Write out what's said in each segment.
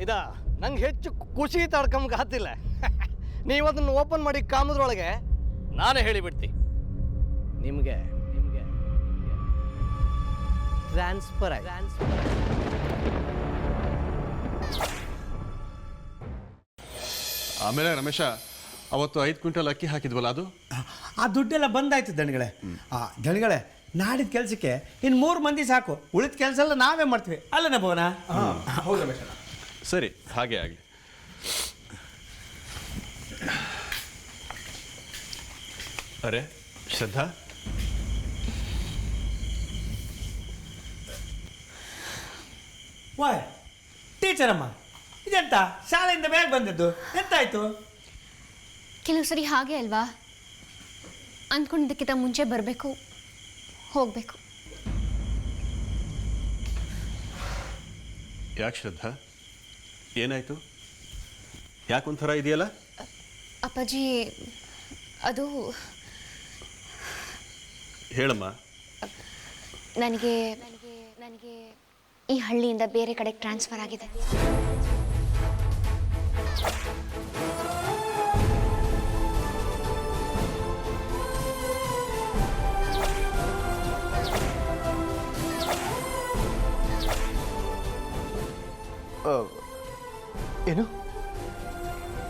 ಇದ ನಂಗೆ ಹೆಚ್ಚು ಖುಷಿ ತಡ್ಕೊಂಬ ಹತ್ತಿಲ್ಲ. ನೀವು ಅದನ್ನು ಓಪನ್ ಮಾಡಿ ಕಾಮದ್ರೊಳಗೆ ನಾನೇ ಹೇಳಿಬಿಡ್ತಿ. ನಿಮಗೆ ಟ್ರಾನ್ಸ್ಫರ್ ಆಮೇಲೆ ರಮೇಶ, ಅವತ್ತು 5 ಕ್ವಿಂಟಲ್ ಅಕ್ಕಿ ಹಾಕಿದ್ವಲ್ಲ, ಅದು ಆ ದುಡ್ಡೆಲ್ಲ ಬಂದಾಯ್ತು ದಣಿಗಳೇ. ದಣಿಗಳೇ, ನಾಡಿದ ಕೆಲಸಕ್ಕೆ ಇನ್ನು 3 ಮಂದಿ ಸಾಕು. ಉಳಿದ ಕೆಲಸ ಎಲ್ಲ ನಾವೇ ಮಾಡ್ತೀವಿ ಅಲ್ಲನ ಭವನ? ಹೌದು ರಮೇಶ. ಸರಿ, ಹಾಗೆ ಆಗಲಿ. ಅರೆ ಶ್ರದ್ಧಾ, ವಾಯ್ ಟೀಚರಮ್ಮ, ಇದೆಂತ ಶಾಲೆಯಿಂದ ಬೇಗ ಬಂದದ್ದು? ಎಂತಾಯ್ತು? ಕೆಲವು ಸರಿ ಹಾಗೆ ಅಲ್ವಾ, ಅಂದ್ಕೊಂಡಿದ್ದಕ್ಕಿಂತ ಮುಂಚೆ ಬರಬೇಕು, ಹೋಗಬೇಕು. ಯಾಕೆ ಶ್ರದ್ಧಾ, ಏನಾಯ್ತು? ಯಾಕೊಂಥರ ಇದೆಯಲ್ಲ? ಅಪ್ಪಾಜಿ, ಅದು ಹೇಳಮ್ಮ. ನನಗೆ ಈ ಹಳ್ಳಿಯಿಂದ ಬೇರೆ ಕಡೆಗೆ ಟ್ರಾನ್ಸ್ಫರ್ ಆಗಿದೆ. ಏನು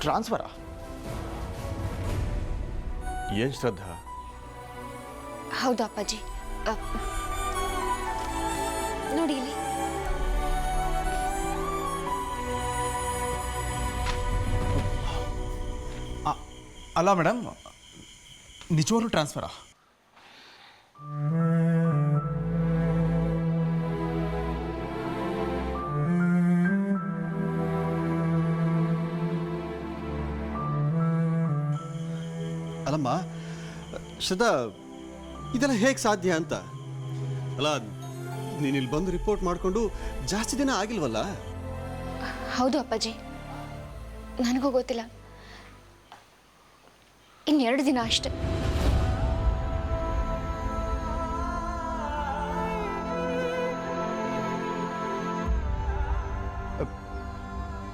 ಟ್ರಾನ್ಸ್ಫರಾ? ಏನು ಶ್ರದ್ಧಾ? ಹೌದು ಅಪ್ಪಾಜಿ, ನೋಡಿ ಇಲ್ಲಿ. ಅಲ್ಲ ಮೇಡಮ್, ನಿಜವಾಗ್ಲೂ ಟ್ರಾನ್ಸ್ಫರಾ? ಅಲ್ಲಮ್ಮ ಶ್ರದ್ಧಾ, ಇದೆಲ್ಲ ಹೇಗೆ ಸಾಧ್ಯ ಅಂತ. ಅಲ್ಲ, ನೀನು ಇಲ್ಲಿ ಬಂದು ರಿಪೋರ್ಟ್ ಮಾಡಿಕೊಂಡು ಜಾಸ್ತಿ ದಿನ ಆಗಿಲ್ವಲ್ಲ? ಹೌದು ಅಪ್ಪಾಜಿ, ನನಗೂ ಗೊತ್ತಿಲ್ಲ. ಇನ್ನು2 ದಿನ ಅಷ್ಟೆ.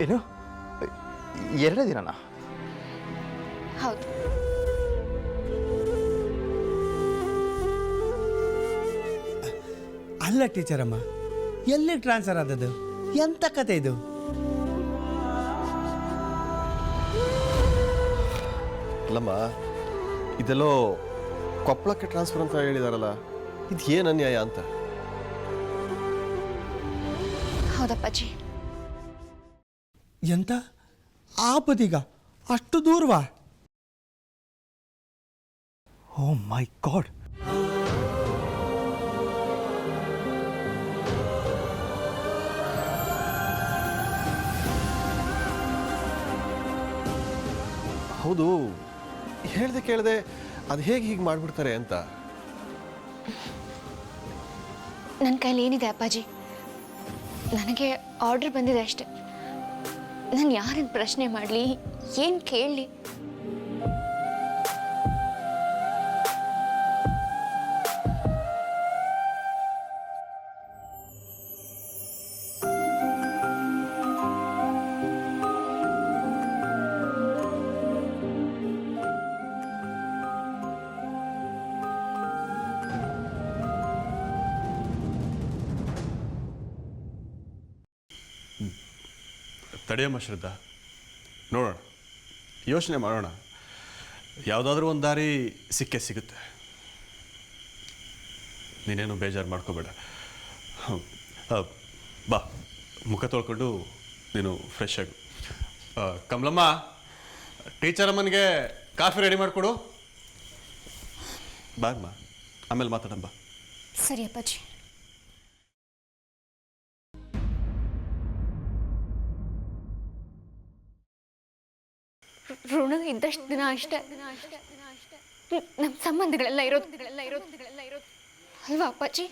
ಏನು 2 ದಿನನಾ? ಹೌದು. ಅಲ್ಲ ಟೀಚರಮ್ಮ, ಎಲ್ಲಿ ಟ್ರಾನ್ಸ್ಫರ್ ಆದದ್ದು? ಎಂಥ ಕತೆ ಇದು? ಅಲ್ಲಮ್ಮ, ಇದೆಲ್ಲೋ ಕೊಪ್ಪಳಕ್ಕೆ ಟ್ರಾನ್ಸ್ಫರ್ ಅಂತ ಹೇಳಿದಾರಲ್ಲ, ಇದು ಏನು ಅನ್ಯಾಯ ಅಂತ. ಹೌದಪ್ಪಾಜಿ. ಎಂತ ಆಪದೀಗ ಅಷ್ಟು ದೂರವಾ? ಓ ಮೈ ಗಾಡ್! ಹೌದು, ಹೇಳ್ದೆ ಕೇಳದೆ ಅದು ಹೇಗೆ ಹೀಗೆ ಮಾಡಿಬಿಡ್ತಾರೆ ಅಂತ. ನನ್ನ ಕೈಲಿ ಏನಿದೆ ಅಪ್ಪಾಜಿ? ನನಗೆ ಆರ್ಡರ್ ಬಂದಿದೆ ಅಷ್ಟೆ. ನಾನು ಯಾರನ್ನು ಪ್ರಶ್ನೆ ಮಾಡಲಿ, ಏನು ಕೇಳಲಿ? ತಡೆಯಮ್ಮ ಶ್ರದ್ಧಾ, ನೋಡೋಣ, ಯೋಚನೆ ಮಾಡೋಣ. ಯಾವುದಾದ್ರೂ ಒಂದು ದಾರಿ ಸಿಕ್ಕೇ ಸಿಗುತ್ತೆ. ನೀನೇನು ಬೇಜಾರು ಮಾಡ್ಕೋಬೇಡ. ಬಾ, ಮುಖ ತೊಳ್ಕೊಂಡು ನೀನು ಫ್ರೆಶ್ ಆಗು. ಕಮಲಮ್ಮ, ಟೀಚರ್ ಅಮ್ಮನಿಗೆ ಕಾಫಿ ರೆಡಿ ಮಾಡಿಕೊಡು. ಬಾರಮ್ಮ, ಆಮೇಲೆ ಮಾತಾಡಮ್ಮ. ಸರಿ ಅಪ್ಪಾಜಿ. ಋಣ ಇದ್ದಷ್ಟು ದಿನ ಅಷ್ಟೇ ನಮ್ಮ ಸಂಬಂಧಗಳೆಲ್ಲ ಇರೋದು ಅಲ್ವಾ ಅಪ್ಪಾಜಿ?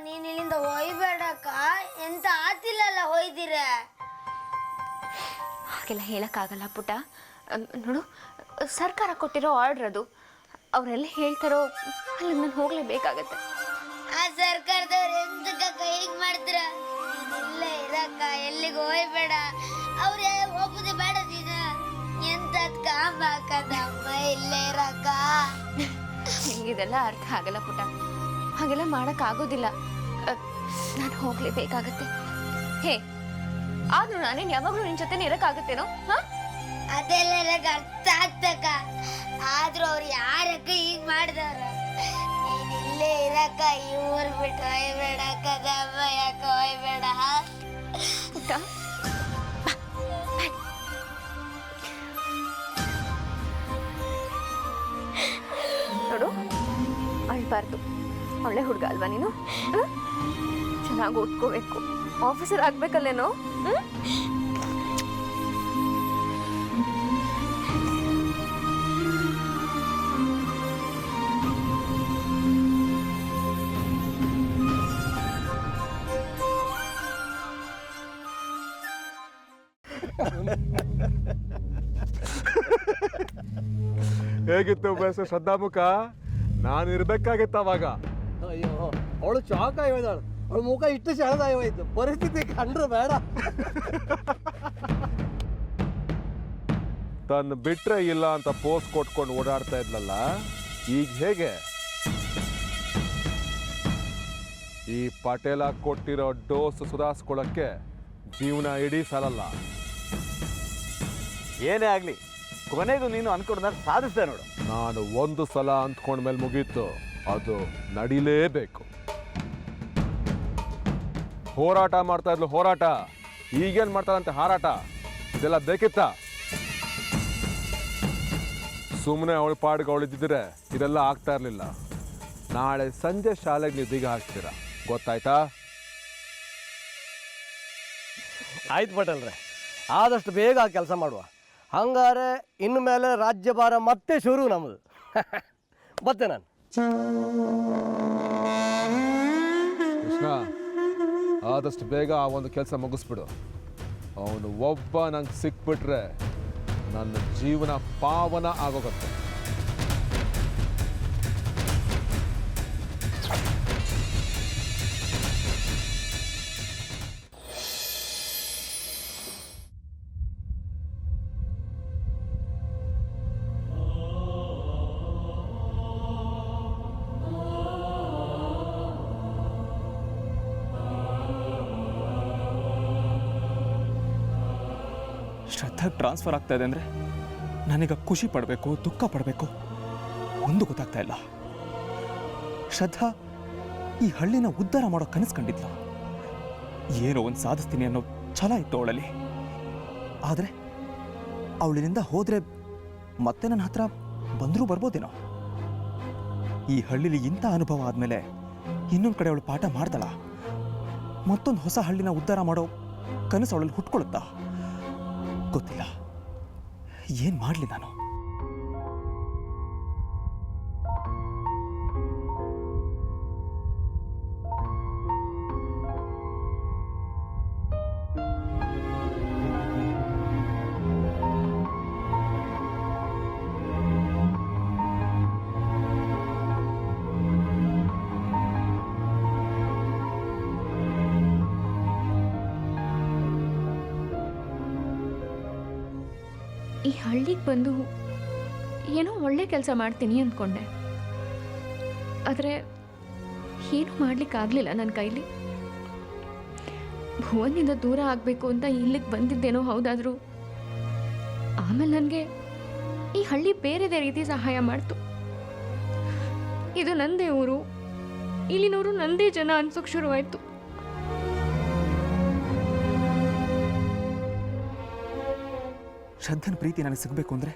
ನೀನ್ ಇಲ್ಲಿಂದ ಹೋಯ್ಬೇಡಕ್ಕ. ಎಂತ ಆತಿಲ್ಲಲ್ಲ ಹೋಯ್ದಿರ. ಹಾಗೆಲ್ಲ ಹೇಳೋಕ್ಕಾಗಲ್ಲ ಪುಟ್ಟ. ನೋಡು, ಸರ್ಕಾರ ಕೊಟ್ಟಿರೋ ಆರ್ಡ್ರ್ ಅದು. ಅವರೆಲ್ಲ ಹೇಳ್ತಾರೋ ಅಲ್ಲಿ ನಾನು ಹೋಗಲೇಬೇಕಾಗತ್ತೆ. ಆ ಸರ್ಕಾರದವ್ರು ಎಂತಕ್ಕ ಹೀಗ್ ಮಾಡ್ತೀರ? ಇಲ್ಲೇ ಇರಕ್ಕ, ಎಲ್ಲಿಗೆ ಹೋಯ್ಬೇಡ. ಅವ್ರೇ ಹೋಗುದೇ ಬೇಡ ನೀನು. ಎಂತದ್ ಕಾಂಬಾಕದಮ್ಮ, ಇಲ್ಲೇ ಇರಕ್ಕ. ಇದೆಲ್ಲ ಅರ್ಥ ಆಗಲ್ಲ ಪುಟ್ಟ. ಹಾಗೆಲ್ಲ ಮಾಡೋಕ್ಕಾಗೋದಿಲ್ಲ. ನಾನು ಹೋಗಲೇಬೇಕಾಗತ್ತೆ. ಹೇ, ಆದ್ರೂ ನಾನೇನು ಯಾವಾಗಲೂ ನಿನ್ನ ಜೊತೆ ಇರೋಕ್ಕಾಗತ್ತೇನೋ? ಹಾಂ, ಅದೆಲ್ಲ ನನಗೆ ಅರ್ಥ ಆಗ್ತಕ್ಕ. ಆದ್ರೂ ಅವ್ರು ಯಾರಕ್ಕ ಹೀಗ್ ಮಾಡಿದವ್ರು? ನೀನ್ ಇಲ್ಲೇ ಇರಕ್ಕ, ಈ ಊರ್ ಬಿಟ್ಟು ಹೋಯ್ಬೇಡ ಕದಮ್ಮ, ಯಾಕೆ ಹೋಯ್ಬೇಡ? ಪುಟ್ಟ, ನೋಡು, ಅಳ್ಬಾರ್ದು. ಒಳ್ಳೆ ಹುಡುಗ ಅಲ್ವಾ ನೀನು? ಚೆನ್ನಾಗಿ ಓದ್ಕೋಬೇಕು, ಆಫೀಸರ್ ಆಗ್ಬೇಕಲ್ಲೇನೋ? ಹೇಗಿತ್ತು ಬೇಸ ಶ್ರದ್ಧಾಮುಖ? ನಾನು ಇರ್ಬೇಕಾಗಿತ್ತು ಅವಾಗ. ಅಯ್ಯೋ, ಅವಳು ಶಾಕ್ ಆಗಿ ಹೋಯ್ದಾಳು. ಅವಳ ಮುಖ ಇಷ್ಟು ಸೆಳೆದಾಗಿ ಹೋಯ್ತು. ಪರಿಸ್ಥಿತಿ ಕಂಡ್ರು ಬೇಡ. ತನ್ನ ಬಿಟ್ರೆ ಇಲ್ಲ ಅಂತ ಪೋಸ್ಟ್ ಕೊಟ್ಕೊಂಡು ಓಡಾಡ್ತಾ ಇದ್ಲಲ್ಲ, ಈಗ ಹೇಗೆ? ಈ ಪಟೇಲ ಕೊಟ್ಟಿರೋ ಡೋಸ್ ಸುಧಾರಿಸ್ಕೊಳ್ಳೋಕ್ಕೆ ಜೀವನ ಇಡೀ ಸಾಲಲ್ಲ. ಏನೇ ಆಗಲಿ, ಕೊನೆಗೂ ನೀನು ಅನ್ಕೊಂಡಾಗ ಸಾಧಿಸ್ದೆ ನೋಡು. ನಾನು ಒಂದು ಸಲ ಅಂದ್ಕೊಂಡ್ಮೇಲೆ ಮುಗೀತು, ಅದು ನಡಿಲೇಬೇಕು. ಹೋರಾಟ ಮಾಡ್ತಾ ಇದ್ಲು, ಹೋರಾಟ. ಈಗೇನು ಮಾಡ್ತಾರಂತೆ ಹಾರಾಟ? ಇದೆಲ್ಲ ಬೇಕಿತ್ತ? ಸುಮ್ಮನೆ ಅವಳ ಪಾಡ್ಗೆ ಅವಳಿದ್ದಿದ್ರೆ ಇದೆಲ್ಲ ಆಗ್ತಾ ಇರಲಿಲ್ಲ. ನಾಳೆ ಸಂಜೆ ಶಾಲೆಗೆ ನೀವು ಬೀಗ ಹಾಕ್ತೀರಾ, ಗೊತ್ತಾಯ್ತಾ? ಆಯ್ತು ಪಟೇಲ್ರೆ, ಆದಷ್ಟು ಬೇಗ ಕೆಲಸ ಮಾಡುವ. ಹಂಗಾರೆ ಇನ್ನು ಮೇಲೆ ರಾಜ್ಯಭಾರ ಮತ್ತೆ ಶುರು ನಮ್ಮದು. ಮತ್ತೆ ನಾನು ಕೃಷ್ಣ, ಆದಷ್ಟು ಬೇಗ ಆ ಒಂದು ಕೆಲಸ ಮುಗಿಸ್ಬಿಡು. ಅವನು ಒಬ್ಬ ನಂಗೆ ಸಿಕ್ಬಿಟ್ರೆ ನನ್ನ ಜೀವನ ಪಾವನ ಆಗೋಗುತ್ತೆ. ಶ್ರದ್ಧಾಗೆ ಟ್ರಾನ್ಸ್ಫರ್ ಆಗ್ತಾ ಇದೆ ಅಂದರೆ ನನಗೆ ಖುಷಿ ಪಡಬೇಕು, ದುಃಖ ಪಡಬೇಕು, ಒಂದು ಗೊತ್ತಾಗ್ತಾ ಇಲ್ಲ. ಶ್ರದ್ಧಾ ಈ ಹಳ್ಳಿನ ಉದ್ಧಾರ ಮಾಡೋ ಕನಸು ಕಂಡಿದ್ಲು. ಏನೋ ಒಂದು ಸಾಧಿಸ್ತೀನಿ ಅನ್ನೋ ಛಲ ಇತ್ತು ಅವಳಲ್ಲಿ. ಆದರೆ ಅವಳಿನಿಂದ ಹೋದರೆ ಮತ್ತೆ ನನ್ನ ಹತ್ರ ಬಂದರೂ ಬರ್ಬೋದೇನೋ. ಈ ಹಳ್ಳಿಲಿ ಇಂಥ ಅನುಭವ ಆದಮೇಲೆ ಇನ್ನೊಂದು ಕಡೆ ಅವಳು ಪಾಠ ಮಾಡ್ತಾಳ? ಮತ್ತೊಂದು ಹೊಸ ಹಳ್ಳಿನ ಉದ್ಧಾರ ಮಾಡೋ ಕನಸು ಅವಳಲ್ಲಿ ಹುಟ್ಕೊಳುತ್ತಾ? ಗೊತ್ತಿಲ್ಲ. ಏನು ಮಾಡಲಿ ನಾನು? ಈ ಹಳ್ಳಿಗೆ ಬಂದು ಏನೋ ಒಳ್ಳೆ ಕೆಲಸ ಮಾಡ್ತೀನಿ ಅಂದ್ಕೊಂಡೆ. ಆದರೆ ಏನೂ ಮಾಡಲಿಕ್ಕಾಗಲಿಲ್ಲ ನನ್ನ ಕೈಲಿ. ಭುವನಿಂದ ದೂರ ಆಗಬೇಕು ಅಂತ ಇಲ್ಲಿಗೆ ಬಂದಿದ್ದೇನೋ ಹೌದಾದರೂ ಆಮೇಲೆ ನನಗೆ ಈ ಹಳ್ಳಿ ಬೇರೆದೇ ರೀತಿ ಸಹಾಯ ಮಾಡ್ತು. ಇದು ನಂದೇ ಊರು, ಇಲ್ಲಿನವರು ನಂದೇ ಜನ ಅನ್ಸೋಕೆ ಶುರುವಾಯಿತು. ಶ್ರದ್ಧನ ಪ್ರೀತಿ ನನಗೆ ಸಿಗಬೇಕು ಅಂದರೆ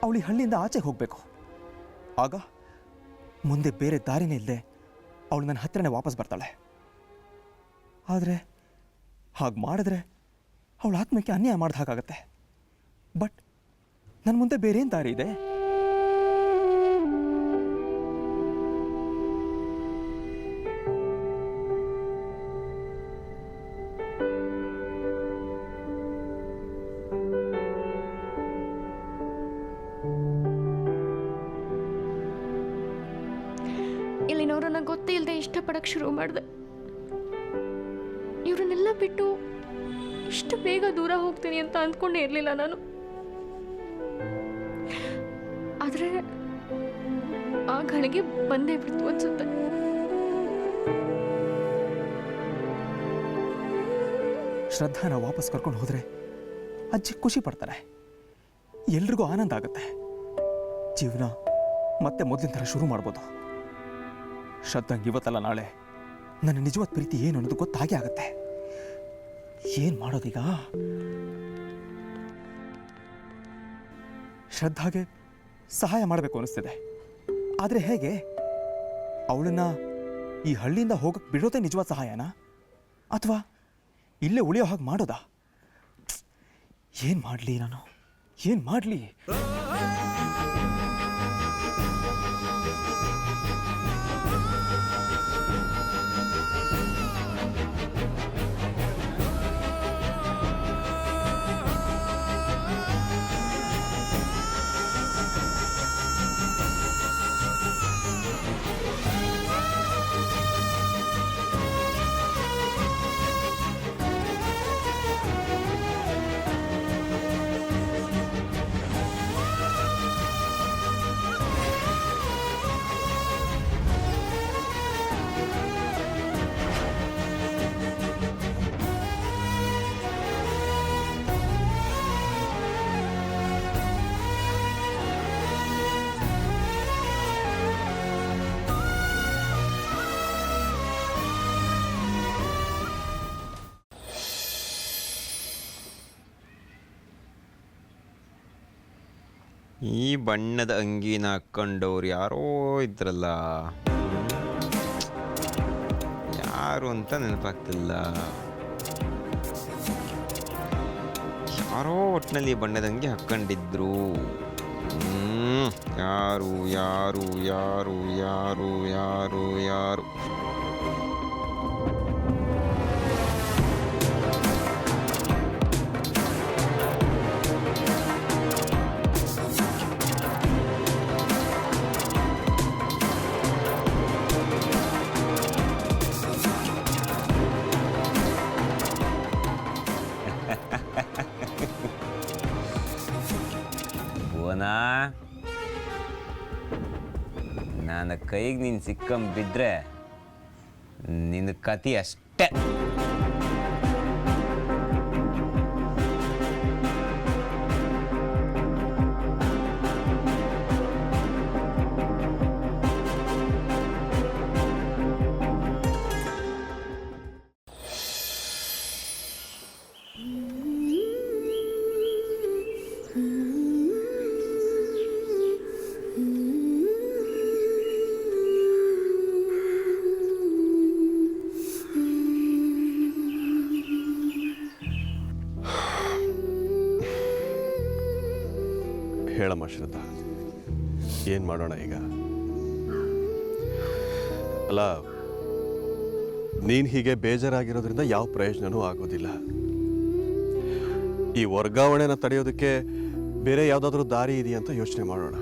ಅವಳು ಈ ಹಳ್ಳಿಯಿಂದ ಆಚೆಗೆ ಹೋಗಬೇಕು. ಆಗ ಮುಂದೆ ಬೇರೆ ದಾರಿನೇ ಇಲ್ಲದೆ ಅವಳು ನನ್ನ ಹತ್ರನೇ ವಾಪಸ್ ಬರ್ತಾಳೆ. ಆದರೆ ಹಾಗೆ ಮಾಡಿದ್ರೆ ಅವಳ ಆತ್ಮಕ್ಕೆ ಅನ್ಯಾಯ ಮಾಡಿದ ಹಾಗಾಗತ್ತೆ. ಬಟ್ ನನ್ನ ಮುಂದೆ ಬೇರೇನು ದಾರಿ ಇದೆ? ಅಲ್ಲಿನವ್ರನ್ನ ಗೊತ್ತೇ ಇಲ್ಲದೆ ಇಷ್ಟಪಡಕ್ಕೆ ಶುರು ಮಾಡಿದೆ. ಇವ್ರನ್ನೆಲ್ಲ ಬಿಟ್ಟು ಇಷ್ಟು ಬೇಗ ದೂರ ಹೋಗ್ತೀನಿ ಅಂತ ಅಂದ್ಕೊಂಡೇ ಇರಲಿಲ್ಲ ನಾನು. ಆದರೆ ಆ ಗಳಿಗೆ ಬಂದೇ ಬಿಡ್ತು ಅನ್ಸುತ್ತೆ. ಶ್ರದ್ಧಾನ ವಾಪಸ್ ಕರ್ಕೊಂಡು ಹೋದರೆ ಅಜ್ಜಿ ಖುಷಿ ಪಡ್ತಾರೆ, ಎಲ್ರಿಗೂ ಆನಂದ ಆಗುತ್ತೆ, ಜೀವನ ಮತ್ತೆ ಮೊದಲಿನ ಥರ ಶುರು ಮಾಡ್ಬೋದು. ಶ್ರದ್ಧಾಂಗೆ ಇವತ್ತಲ್ಲ ನಾಳೆ ನನ್ನ ನಿಜವಾದ ಪ್ರೀತಿ ಏನು ಅನ್ನೋದು ಗೊತ್ತಾಗೇ ಆಗುತ್ತೆ. ಏನು ಮಾಡೋದೀಗ? ಶ್ರದ್ಧಾಗೆ ಸಹಾಯ ಮಾಡಬೇಕು ಅನಿಸ್ತಿದೆ, ಆದರೆ ಹೇಗೆ? ಅವಳನ್ನ ಈ ಹಳ್ಳಿಯಿಂದ ಹೋಗಕ್ಕೆ ಬಿಡೋದೇ ನಿಜವಾದ ಸಹಾಯನಾ, ಅಥವಾ ಇಲ್ಲೇ ಉಳಿಯೋ ಹಾಗೆ ಮಾಡೋದಾ? ಏನು ಮಾಡಲಿ ನಾನು, ಏನು ಮಾಡಲಿ? ಈ ಬಣ್ಣದ ಅಂಗಿನ ಹಾಕ್ಕೊಂಡವ್ರು ಯಾರೋ ಇದ್ರಲ್ಲ, ಯಾರು ಅಂತ ನೆನಪಾಗ್ತಿಲ್ಲ. ಯಾರೋ ಒಟ್ಟಿನಲ್ಲಿ ಬಣ್ಣದ ಅಂಗಿ ಹಾಕ್ಕೊಂಡಿದ್ರು. ಯಾರು ಯಾರು ಯಾರು ಯಾರು ಯಾರು ಯಾರು ನನ್ನ ಕೈಗೆ ನೀನು ಸಿಕ್ಕಂಬಿದ್ರೆ ನಿನ್ನ ಕತಿ ಅಷ್ಟೇ. ಹೇಳಮ್ಮ ಶ್ರದ್ಧಾ, ಏನು ಮಾಡೋಣ ಈಗ? ಅಲ್ಲ, ನೀನು ಹೀಗೆ ಬೇಜಾರಾಗಿರೋದ್ರಿಂದ ಯಾವ ಪ್ರಯೋಜನವೂ ಆಗೋದಿಲ್ಲ. ಈ ವರ್ಗಾವಣೆನ ತಡೆಯೋದಕ್ಕೆ ಬೇರೆ ಯಾವುದಾದ್ರೂ ದಾರಿ ಇದೆಯಾ ಅಂತ ಯೋಚನೆ ಮಾಡೋಣ.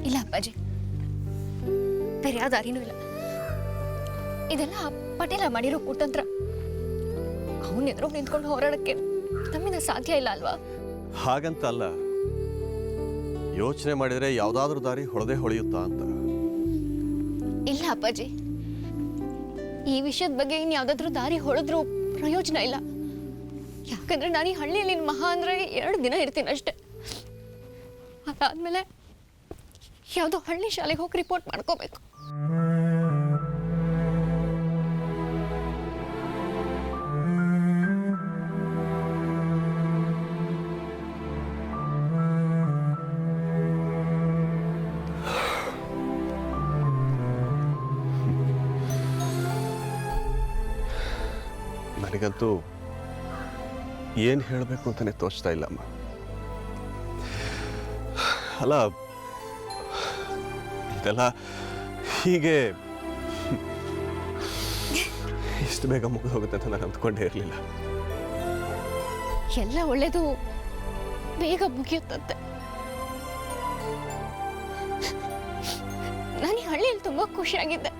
ಇಲ್ಲ ಅಪ್ಪಾಜಿ, ಬೇರೆ ಯಾವ ದಾರಿನೂ ಇಲ್ಲ. ಇದೆಲ್ಲ ಪಟೇಲ ಮಾಡಿರೋ ಕುತಂತ್ರ. ಅವನ ಎದುರು ನಿಂತ್ಕೊಂಡು ಹೋರಾಡಕ್ಕೆ ನಮ್ಮಿಂದ ಸಾಧ್ಯ ಇಲ್ಲ ಅಲ್ವಾ? ಹಾಗಂತ ಅಲ್ಲ, ಯೋಚನೆ ಮಾಡಿದರೆ ಯಾವುದಾದ್ರೂ ದಾರಿ ಹೊಳೆದೇ ಹೊಳೆಯುತ್ತಾ ಅಂತ. ಇಲ್ಲ ಅಪ್ಪಾಜಿ, ಈ ವಿಷಯದ ಬಗ್ಗೆ ಇನ್ ಯಾವ್ದಾದ್ರೂ ದಾರಿ ಹೊಳೆದ್ರೂ ಪ್ರಯೋಜನ ಇಲ್ಲ. ಯಾಕಂದ್ರೆ ನಾನು ಈ ಹಳ್ಳಿಯಲ್ಲಿ ಮಹಾ ಅಂದ್ರೆ 2 ದಿನ ಇರ್ತೀನಿ ಅಷ್ಟೆ. ಅದಾದ್ಮೇಲೆ ಯಾವುದೋ ಹಳ್ಳಿ ಶಾಲೆಗೆ ಹೋಗಿ ರಿಪೋರ್ಟ್ ಮಾಡ್ಕೋಬೇಕು. ನನಗಂತೂ ಏನು ಹೇಳಬೇಕು ಅಂತಾನೆ ತೋಚ್ತಾ ಇಲ್ಲಮ್ಮ. ಅಲ್ಲ, ಇದೆಲ್ಲ ಹೀಗೆ ಇಷ್ಟು ಬೇಗ ಮುಗಿದು ಹೋಗುತ್ತೆ ಅಂತ ನಾನು ಅಂದ್ಕೊಂಡೇ ಇರಲಿಲ್ಲ. ಎಲ್ಲ ಒಳ್ಳೇದು ಬೇಗ ಮುಗಿಯುತ್ತಂತೆ. ನಾನು ಈ ಹಳ್ಳಿಯಲ್ಲಿ ತುಂಬ ಖುಷಿಯಾಗಿದ್ದೆ.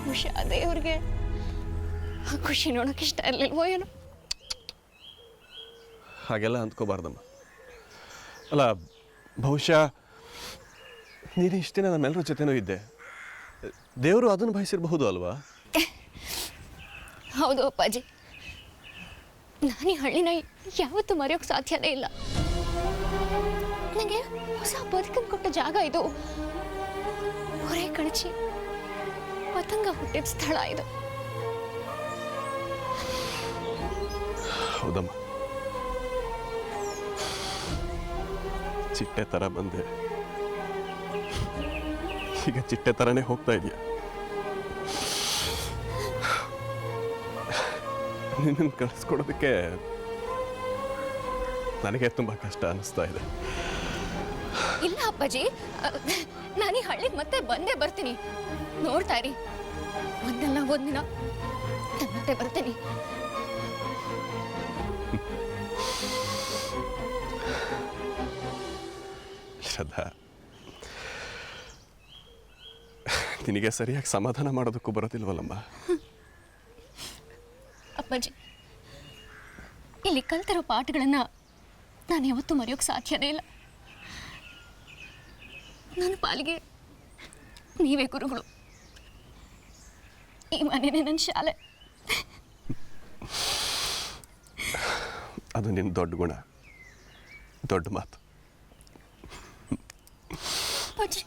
ಬಹುಶಃ ದೇವ್ರಿಗೆ ಆ ಖುಷಿ ನೋಡೋಕೆ ಇಷ್ಟ ಇರಲಿಲ್ವೋ ಏನೋ. ಹಾಗೆಲ್ಲ ಅಂದ್ಕೋಬಾರ್ದಮ್ಮ. ಅಲ್ಲ, ಬಹುಶಃ ನೀನು ಇಷ್ಟು ದಿನ ನಮ್ಮೆಲ್ಲರ ಜೊತೆನೂ ಇದ್ದೆ, ದೇವರು ಅದನ್ನು ಬಯಸಿರಬಹುದು ಅಲ್ವಾ? ಹೌದು ಅಪ್ಪಾಜಿ, ನಾನು ಈ ಹಳ್ಳಿನ ಯಾವತ್ತೂ ಮರೆಯೋಕೆ ಸಾಧ್ಯನೇ ಇಲ್ಲ. ನನಗೆ ಹೊಸ ಬದುಕನ್ನು ಕೊಟ್ಟ ಜಾಗ ಇದು. ಹೊರೆ ಕಳಚಿ ಪತಂಗ ಹುಟ್ಟಿದ ಸ್ಥಳ ಇದು. ಹೌದಮ್ಮ, ಚಿಟ್ಟೆ ಥರ ಬಂದೆ, ಈಗ ಚಿಟ್ಟೆ ಥರನೇ ಹೋಗ್ತಾ ಇದೆಯಾ. ನಿನ್ನನ್ನು ಕಳಿಸ್ಕೊಡೋದಕ್ಕೆ ನನಗೆ ತುಂಬ ಕಷ್ಟ ಅನ್ನಿಸ್ತಾ ಇದೆ. ಇಲ್ಲ ಅಪ್ಪಾಜಿ, ನಾನು ಈ ಹಳ್ಳಿಗೆ ಮತ್ತೆ ಬಂದೇ ಬರ್ತೀನಿ. ನೋಡ್ತಾ ಇರಿ, ಒಂದಲ್ಲ ಒಂದಿನ ನಾನು ಮತ್ತೆ ಬರ್ತೀನಿ. ಶ್ರದ್ಧಾ, ನಿನಗೆ ಸರಿಯಾಗಿ ಸಮಾಧಾನ ಮಾಡೋದಕ್ಕೂ ಬರೋದಿಲ್ವಲ್ಲಮ್ಮ. ಅಪ್ಪಾಜಿ, ಇಲ್ಲಿ ಕಲ್ತಿರೋ ಪಾಠಗಳನ್ನು ನಾನು ಯಾವತ್ತೂ ಮರೆಯೋಕೆ ಸಾಧ್ಯನೇ ಇಲ್ಲ. ನನ್ನ ಪಾಲಿಗೆ ನೀವೇ ಗುರುಗಳು, ಈ ಮನೆಯೇ ನನ್ನ ಶಾಲೆ. ಅದು ನಿನ್ನ ದೊಡ್ಡ ಗುಣ, ದೊಡ್ಡ ಮಾತು. ಅಪ್ಪಾಜಿ,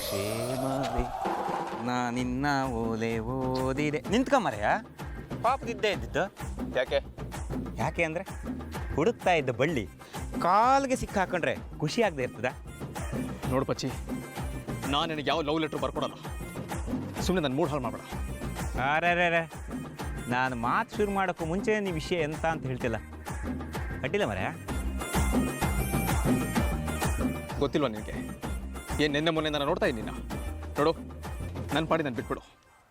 ಕ್ಷೇಮವೇ ನಿನ್ನ ಓಲೆ ಓದಿದೆ. ನಿಂತ್ಕೊಂಬರೆಯ ಪಾಪದಿದ್ದೇ ಇದ್ದಿದ್ದು. ಯಾಕೆ ಅಂದರೆ ಹುಡುಕ್ತಾ ಇದ್ದ ಬಳ್ಳಿ ಕಾಲ್ಗೆ ಸಿಕ್ಕಾಕೊಂಡ್ರೆ ಖುಷಿ ಆಗದೆ ಇರ್ತದ. ನೋಡು ಪಚ್ಚಿ, ನಾನು ನಿನಗೆ ಯಾವ ಲವ್ ಲೆಟ್ರ್ ಬರ್ಕೊಡಲ್ಲ. ಸುಮ್ಮನೆ ನನ್ನ ಮೂಡ್ ಹಾಳು ಮಾಡಬೇಡ. ಅರೆ, ನಾನು ಮಾತು ಶುರು ಮಾಡೋಕ್ಕೂ ಮುಂಚೆ ನೀವು ವಿಷಯ ಎಂತ ಅಂತ ಹೇಳ್ತಿಲ್ಲ. ಅಡ್ಡಿಲ್ಲ ಮರ. ಗೊತ್ತಿಲ್ವಾ ನಿನಗೆ? ಏನು ನಿನ್ನೆ ಮೊನ್ನೆ ನಾನು ನೋಡ್ತಾ ಇದ್ದೀನಿ. ನೋಡು, ನನ್ನ ಪಾಡಿ ನಾನು ಬಿಟ್ಬಿಡು.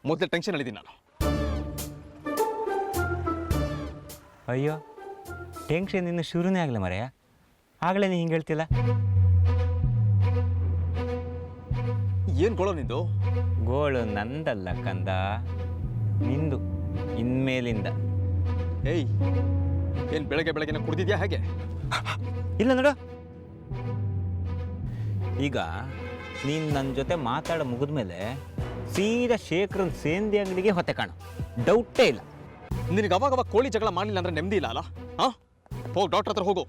ಮೊದಲೇ ಟೆನ್ಷನಲ್ಲಿದ್ದೀನಿ ನಾನು. ಅಯ್ಯೋ, ಟೆನ್ಷನ್ ಇನ್ನು ಶುರುನೇ ಆಗಲ್ಲ ಮರೆಯ. ಆಗಲೇ ನೀ ಹಿಂಗೆ ಹೇಳ್ತಿಲ್ಲ. ಏನು ಗೋಳು ನಿಂದು? ಗೋಳು ನಂದಲ್ಲ ಕಂದ, ನಿಂದು ಇನ್ಮೇಲಿಂದ. ಏಯ್, ಏನು ಬೆಳಗ್ಗೆ ಬೆಳಗ್ಗೆನ ಕುಡ್ದಿದ್ಯಾ ಹಾಗೆ? ಇಲ್ಲ ನೋಡು, ಈಗ ನೀನು ನನ್ನ ಜೊತೆ ಮಾತಾಡೋ ಮುಗಿದ್ಮೇಲೆ ಸೀದಾ ಶೇಖರನ್ ಸೇಂದಿ ಅಂಗಡಿಗೆ ಹೊತ್ತೆ ಕಾಣು, ಡೌಟೇ ಇಲ್ಲ. ನಿನಗೆ ಅವಾಗ ಕೋಳಿ ಜಗಳ ಮಾಡಲಿಲ್ಲ ಅಂದ್ರೆ ನೆಮ್ಮದಿ ಇಲ್ಲ ಅಲ್ಲ? ಹಾಂ, ಹೋಗಿ ಡಾಕ್ಟರ್ ಹತ್ರ ಹೋಗು,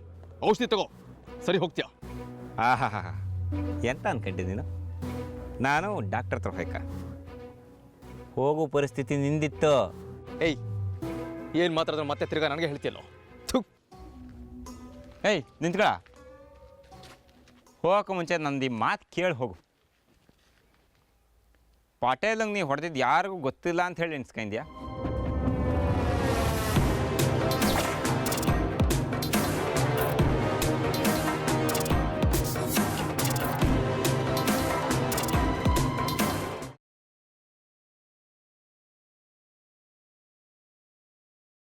ಔಷಧಿ ತಗೋ, ಸರಿ ಹೋಗ್ತೀಯಾ? ಆಹಾ, ಎಂತ ಅನ್ಕೊಂಡೆ ನೀನು? ನಾನು ಡಾಕ್ಟರ್ ಹತ್ರ ಹೋಗೋ ಪರಿಸ್ಥಿತಿ ನಿಂದಿತ್ತು. ಏಯ್, ಏನು ಮಾತಾಡಿದ್ರೆ ಮತ್ತೆ ತಿರ್ಗಾ ನನಗೆ ಹೇಳ್ತೀಯಲ್ಲೋ? ಏಯ್, ನಿಂತ್ಕೊಳ. ಹೋಗೋಕೆ ಮುಂಚೆ ನಂದು ಈ ಮಾತು ಕೇಳಿ ಹೋಗು. ಪಟೇಲಂಗೆ ನೀ ಹೊಡೆದಿದ್ದು ಯಾರಿಗೂ ಗೊತ್ತಿಲ್ಲ ಅಂತ ಹೇಳಿ ಎಣಿಸ್ಕೊಂಡ್ಯಾ?